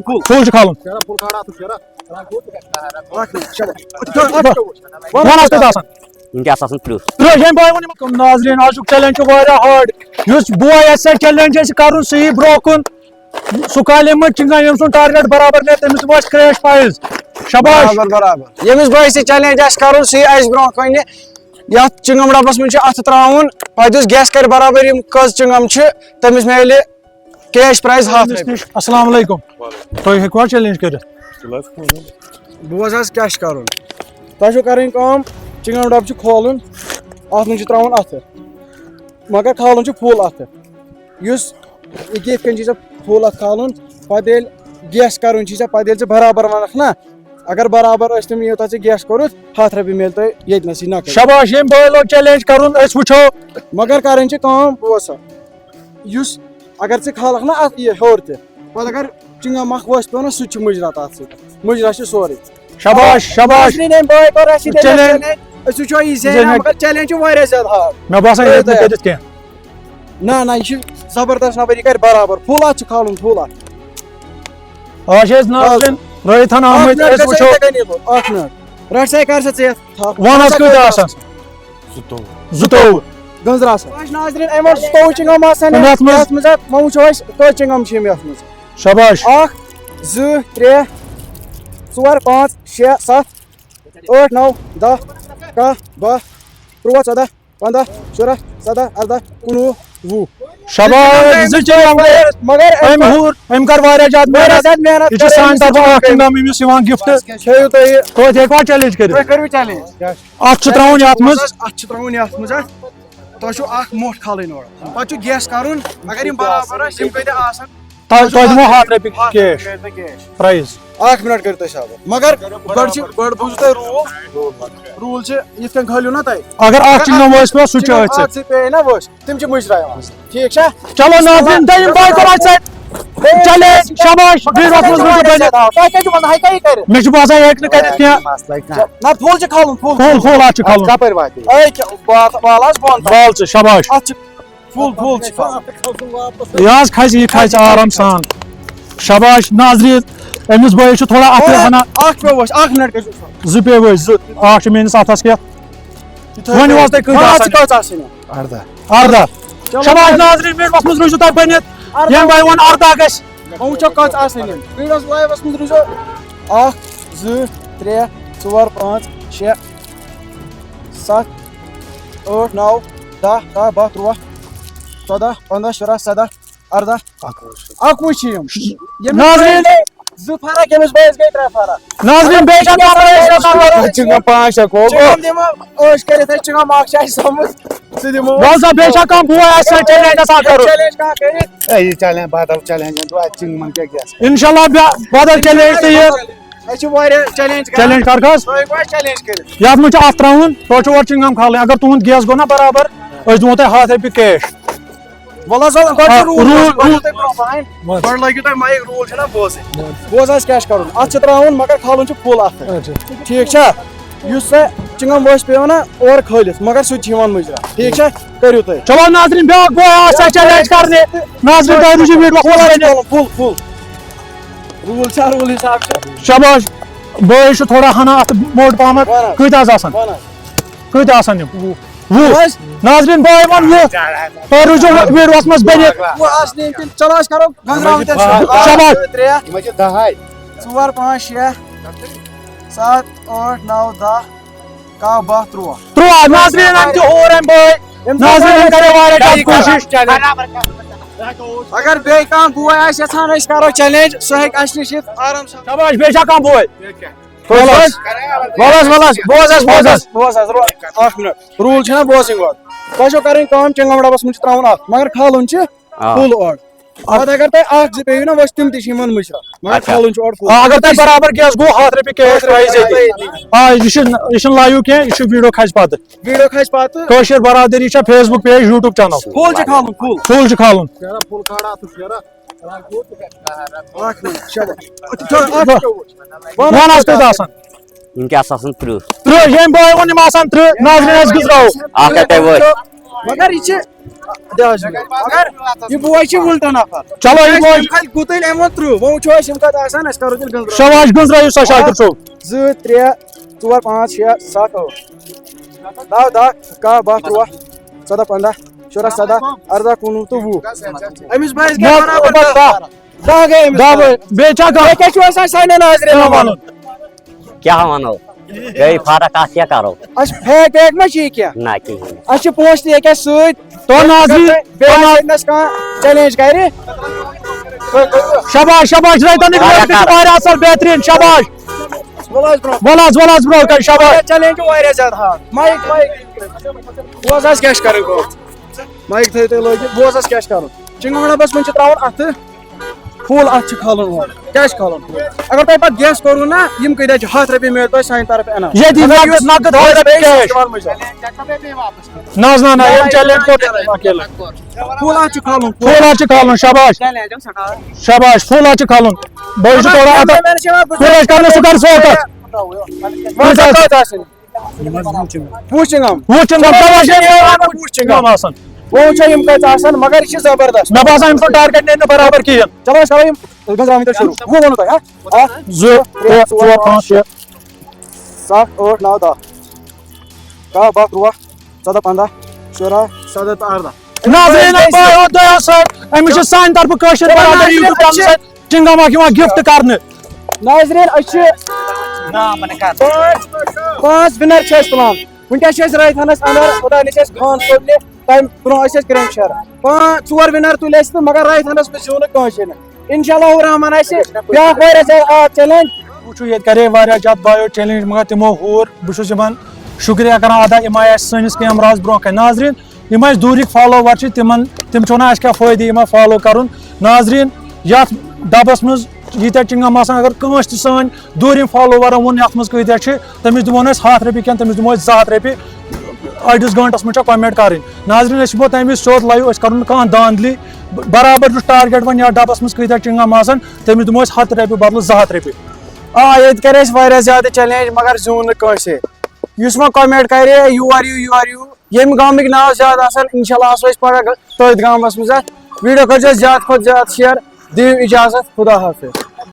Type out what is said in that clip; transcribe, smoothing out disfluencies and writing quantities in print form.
full. Full چھُ کھالُن. One حظ کۭتیاہ آسان. Ünkas asın proof. ییٚمہِ بایہِ ووٚن یِمن ناظریٖن آزُک چیلینج چھُ واریاہ ہارڈ. یُس بوے آسہِ چیلینج آسہِ کَرُن سُہ یی برونٛہہ کُن. سُہ کالہِ یِمن چِنگا ییٚمہِ سُنٛد ٹارگیٹ برابر نیرِ تٔمِس دِمو أسۍ کریش پرایز. شاباش. ییٚمِس بٲیِس یہِ چیلینج آسہِ کَرُن سُہ آسہِ برونٛہہ کَنہِ. یَتھ چِنگم ڈبس منٛز چھُ اَتھٕ ترٛاوُن. پَتہٕ یُس گیس کَرِ برابر یِم کٔژ چِنگم چھِ تٔمِس میلہِ کیش پرایز ہتھ. السلام علیکم. تُہۍ ہیٚکوا چیلینج کٔرِتھ؟ بوز حظ کیٛاہ چھُ کَرُن. تۄہہِ چھو کَرٕنۍ کٲم چِنگم ڈبہٕ چھُ کھولُن. اَتھ منٛز چھُ ترٛاوُن اَتھٕ مگر کھالُن چھُ فُل اَتھٕ. یُس یِتھ کٔنۍ چھُی ژےٚ فُل اَتھٕ کھالُن. پَتہٕ ییٚلہِ گیس کَرُن چھُی ژےٚ پَتہٕ ییٚلہِ ژٕ برابر وَنکھ نا اگر برابر ٲسۍ تِم یوٗتاہ ژےٚ گیس کوٚرُتھ 100 رۄپیہِ میلہِ تۄہہِ ییٚتنَسٕے نقد. شاباش. ییٚمہِ بٲے لوگ چیلینج کَرُن أسۍ وٕچھو. مگر کَرٕنۍ چھِ کٲم بوز سا یُس اگر ژٕ کھالکھ نا اَتھ یہِ ہیوٚر تہِ پَتہٕ اگر چِنگم اکھ وٲسۍ پیوٚو نا سُہ تہِ چھُ مُجرا تَتھ سۭتۍ. مُجرا چھُ سورُے. شاباش شاباش. أسۍ وٕچھو یہِ زینہِ مگر چیلینج چھُ واریاہ زیادٕ ہارڈ. مےٚ باسان یہِ ہیٚکہِ نہٕ کٔرِتھ کینٛہہ. نہ یہِ چھُ زبردست نفر یہِ کَرِ برابر. فُل اَتھ چھُ کھالُن فُل اَتھ. آز چھِ أسۍ ناظریٖن رٲیِتھ آمٕتۍ أسۍ وٕچھو. اکھ مِنٹ رٹ سا کر سا ژٕ یتھ وَن حظ کۭتیاہ آسان. 22 گنٛزرا آسان. ناظریٖن اَمہِ منٛز 22 چِنگم آسان یتھ منٛز وۄنۍ وٕچھو أسۍ کٔژ چِنگم چھِ یِم یتھ منٛز. شاباش. 1 2 3 4 5 6 7 8 9 10 11 12 13 14 15 16 17 18 19 20. شاباش. زٕ چِنگم مگر أمۍ ہور أمۍ کٔر واریاہ زیادٕ محنت. یہِ چھُ سانہِ طرفہٕ اکھ چِنگم ییٚمِس یِوان گفٹ. کھیٚیِو تُہۍ یہِ. توتہِ ہیٚکوا چیلینج کٔرِتھ. تُہۍ کٔرِو چیلینج. اَتھ چھُ ترٛاوُن یتھ منٛز. اَتھ چھُ ترٛاوُن یتھ منٛز تۄہہِ چھُو اکھ موٚٹھ کھالٕنۍ اورٕ. پَتہٕ چھُ گیس کَرُن اگر یِم برابر آسہِ یِم کۭتیاہ آسان تۄہہِ دِمو 100 رۄپیہِ کیش پرایز. اکھ مِنٹ کٔرِو تُہۍ صاحب. مگر گۄڈٕ بوٗزِو تُہۍ روٗل چھِ یِتھ کٔنۍ کھٲلِو نا تُہۍ. اگر اکھ چِنگم وٲسۍ پیوٚو سُہ چھُ أتھۍ سۭتۍ. پیٚیہِ نا ؤسۍ تِم چھِ مُجرا یِوان. ٹھیٖک چھا. چلو ناظریٖن دوٚیِم بٲے کوٚر اَتہِ سۭتۍ چیلینج. شاباش. تۄہہِ کیٛاہ چھُ وَنان ہیٚکیٛاہ یہِ کٔرِتھ. مےٚ چھُ باسان یہِ ہیٚکہِ نہٕ کٔرِتھ کینٛہہ. نہ فُل چھُ کھالُن فُل فُل اَتھ چھُ کھالُن. بال حظ بۄن بال ژٕ شاباش. اَتھ چھُ فُل چھُ کھالُن. یہِ حظ کھسہِ یہِ کھسہِ آرام سان. شاباش ناظریٖن أمِس بٲیِس چھُ تھوڑا اَتھٕ ہنا. اکھ پیٚو ؤسۍ اکھ مِنٹ کٔرِو. 2 پیٚیہِ ؤسۍ 2 اکھ چھُ میٲنِس اَتھس کیٚتھ. ؤنِو حظ تُہۍ کۭتیاہ آسان. 18. شاباش ناظریٖن میٖڈیاہَس منٛز روٗزِو تُہۍ بٔنِتھ. ییٚمہِ بایہِ ووٚن 18 گژھِ. وۄنۍ وٕچھو کٔژ آسان یِم. ویٖڈیوَس لایوَس منٛز روٗزِو 1 2 3 4 5 6 7 8 9 10 11 12 13 14 15 16 17 18 21 چھِ یِم. ناظریٖن 2 فرق ییٚمِس بٲیِس گٔے 3 فرق. ناظریٖن بیٚیہِ چھےٚ چِنگم 5 6 دِمو ٲش کٔرِتھ أسۍ چِنگم اکھ چھِ اَسہِ سَمٕجھ سُہ دِمو. بوز سا بیٚیہِ چھا کانٛہہ بوے آسہِ سۭتۍ چیلینج آسان کَرُن. چیلینج کانٛہہ کٔرِتھ. یہ چیلنج بدل چیلنج چنگمن کیا کیا اِنشاءاللہ بدل چیلینج تہِ یہِ. أسۍ چھِ واریاہ چیلینج چیلینج کر کھس. تُہۍ ہیٚکوا چیلینج کٔرِتھ. یتھ منٛز چھُ اَتھ ترٛاوُن. تۄہہِ چھُ اورٕ چِنگم کھالٕنۍ. اگر تُہُنٛد گیس گوٚو نا برابر أسۍ دِمو تۄہہِ 100 رۄپیہِ کیش. وَلہٕ حظ گۄڈٕ چھُ روٗل گۄڈٕ لٲگِو تُہۍ مایِک روٗل چھُنہ بوزٕنۍ. بوز حظ کیٛاہ چھُ کَرُن. اَتھ چھُ ترٛاوُن مگر کھالُن چھُ فُل اَتھٕ. ٹھیٖک چھا. یُس سا چِنگم وٲسۍ پیٚو نا اورٕ کھٲلِتھ مگر سُہ تہِ چھُ یِوان مُجرا. ٹھیٖک چھا. کٔرِو تُہۍ. چلو ناظریٖن بیٛاکھ بوے آسہِ چیلینج کرنہِ. ناظریٖن تُہۍ روٗزِو ویٖڈیو فُل روٗل چھا روٗل حِساب چھا. شاباش. بٲے چھُ تھوڑا ہنا اَتھ موٚٹ پہمتھ. کۭتیاہ حظ آسان. کۭتیاہ آسان یِم 20. ناظریٖن بٲے ووٚن 20. تُہۍ روٗزِو ویٖڈیوَس منٛز بٔنِتھ. چلو أسۍ کَرو گنٛزراوٕنۍ شاباش. 3 4 5 6 7 8 9 10 11 12 13. ناظریٖن أمۍ تہِ ہوٗر أمۍ بٲے. ناظریٖن أمۍ کَرے واریاہ زیادٕ کوٗشِش. اگر بیٚیہِ کانٛہہ بوے آسہِ یژھان أسۍ کَرو چیلینج سُہ ہیٚکہِ اَسہِ نِش یِتھ آرام سان. شاباش. بیٚیہِ چھا کانٛہہ بوے. بوز حظ اکھ مِنٹ. روٗل چھُنہ بوزٕنۍ گۄڈٕ. تۄہہِ چھو کَرٕنۍ کٲم چِنگم ڈبس منٛز چھُ ترٛاوُن اکھ مگر کھالُن چھُ فُل اورٕ. پَتہٕ اگر تۄہہِ 1 2 پیٚیِو نا ؤسۍ تِم تہِ چھِ یِوان مُجرا مگر کھالُن چھُ اورٕ فُل. اگر تۄہہِ برابر گیس گوٚو 100 رۄپیہِ کیش پرایز ییٚتہِ. یہِ چھُنہٕ لایِو کینٛہہ یہِ چھُ ویٖڈیو کھسہِ پتہٕ. ویٖڈیو کھسہِ پتہٕ. کٲشِر برادٔری چھےٚ Facebook page YouTube channel. فُل چھُ کھالُن فُل چھُ کھالُن. اکھ مِنٹ. وَن حظ کۭتیاہ آسان. Ünkas asın proof. 3. ییٚمہِ بٲے ووٚن یِم آسان 3. ناظریٖن أسۍ گُزراوو. Akate boy. مگر یہِ چھِ مگر یہ بوے چھ الٹا نفر چلو یہ بوے گُتٕلۍ اَمہِ وۄنۍ ترٛہ وۄنۍ وٕچھو أسۍ یِم کَتہِ آسان أسۍ کَرو تیٚلہِ گنٛدراو شاباش گنزرٲیِو سا شاکر صٲب 2 3 4 5 6 7 8 9 10 11 12 13 14 15 16 17 18 19 تہٕ 20 أمِس بٲیِس گٔے برابر 10 گٔے أمِس بیٚیہِ چھا تۄہہِ کیٛاہ چھُو آسان سانٮ۪ن ناظریٖنن وَنُن کیا ونو گئی فرق کیا کرو اَسہِ فیک ویک ما چھِ یہِ کینٛہہ نہ کہین اَسہِ چھِ پونٛسہٕ تہِ ییٚکیٛاہ سۭتۍ تو ناظریٖن بیٚیہِ آسہِ کانٛہہ چیلینج کرِ شاباش شاباش رایتن واریاہ اصل بہتریٖن شاباش وَل حظ برٛونٛہہ کَنہِ شاباش چیلینج چھُ واریاہ زیادٕ ہارڈ مایِک بوز حظ کیٛاہ چھِ کَرٕنۍ کٲم مایِک تھٲیِو تُہۍ لٲگِتھ بوز حظ کیٛاہ چھِ کَرُن چِنٛگم ڈَبَس منٛز چھِ ترٛاوُن اَتھٕ فُل اَتھ چھِ کھالُن اورٕ کیٛاہ چھِ کھالُن اگر تۄہہِ پَتہٕ گیس کوٚروٕ نا یِم کۭتیاہ چھِ 100 رۄپیہِ میلہِ تۄہہِ سانہِ طرفہٕ انعام ییٚتی نقد نہ حظ نہ یِم چیلینج فُل اَتھ چھُ کھالُن فُل حظ چھُ کھالُن شاباش شاباش فُل حظ چھُ کھالُن بہٕ چھُس تھوڑا پرٛیش کرنہٕ سُہ کر سوکت وُچھ چِنٛگم چِنٛگم آسان وۄنۍ وٕچھو یِم کَتہِ آسان مگر یہِ چھِ زبردست مےٚ باسان أمۍ سُنٛد ٹارگیٹ نیرِ نہٕ برابر کِہیٖنۍ چلو أسۍ کَرو یِم گنٛزراوٕنۍ تۄہہِ شروٗع وُہ ووٚنوٕ تۄہہِ 1 2 3 4 5 6 7 8 9 10 11 12 13 14 15 16 17 تہٕ 18 ناظریٖن دۄیو سۭتۍ أمِس چھِ سانہِ طرفہٕ کٲشِر برادٔری یوٗٹیوٗب چینلہِ سۭتۍ چِنٛگم اکھ یِوان گِفٹ کرنہٕ ناظریٖن أسۍ چھِ 5 وِنر چھِ أسۍ تُلان وٕنکٮ۪س چھِ أسۍ رایتھانس اندر اوٚتانۍ ٲسۍ أسۍ خان صٲبنہِ تَمہِ برونٛہہ ٲسۍ أسۍ کرٛٮ۪م شہر 4 وِنر تُلۍ اَسہِ تہٕ مگر رایتھانس منٛز زیوٗن نہٕ کٲنٛسے نہٕ انشاء اللہ رحمان آسہِ بیٛاکھ واریاہ زیادٕ آب چیلینج وٕچھو ییٚتہِ کرے واریاہ زیادٕ بایو چیلینج مگر تِمو ہوٗر بہٕ چھُس یِمن شُکریہ کران ادا یِم آیہِ اَسہِ سٲنِس کیمراہس برونٛہہ کَنہِ ناظریٖن یِم اَسہِ دوٗرِکۍ فالوور چھِ تِم چھِ وَنان اَسہِ کیٛاہ فٲیدٕ یِمن فالو کرُن ناظریٖن یتھ ڈبس منٛز ییٖتیاہ چِنٛگم آسان اگر کٲنٛسہِ تہِ سٲنۍ دوٗرِم فالوورن ووٚن یتھ منٛز کۭتیاہ چھِ تٔمِس دِمو نہٕ أسۍ 100 رۄپیہِ کینٛہہ تٔمِس دِمو أسۍ 200 رۄپیہِ أڑِس گٲنٛٹس منٛز چھےٚ کومینٹ کرٕنۍ ناظریٖن أسۍ یِمو تَمہِ وِزِ سیوٚد لایِو أسۍ کرو نہٕ کانٛہہ داندلی برابر یُس ٹارگیٹ وۄنۍ یتھ ڈبس منٛز کۭتیاہ چِنٛگم آسان تٔمِس دِمو أسۍ 100 رۄپیہِ بدلہٕ 200 رۄپیہِ ییٚتہِ کرِ اَسہِ واریاہ زیادٕ چیلینج مگر زیوٗن نہٕ کٲنٛسے یُس وۄنۍ کومینٹ کرِ یور یِیِو ییٚمہِ گامٕکۍ ناو زیادٕ آسان انشاء اللہ آسو أسۍ پگاہ تٔتھۍ گامس منٛز ویٖڈیو کٔرۍزیو زیادٕ کھۄتہٕ زیادٕ شِیر دِیِو اِجازت خدا حافظ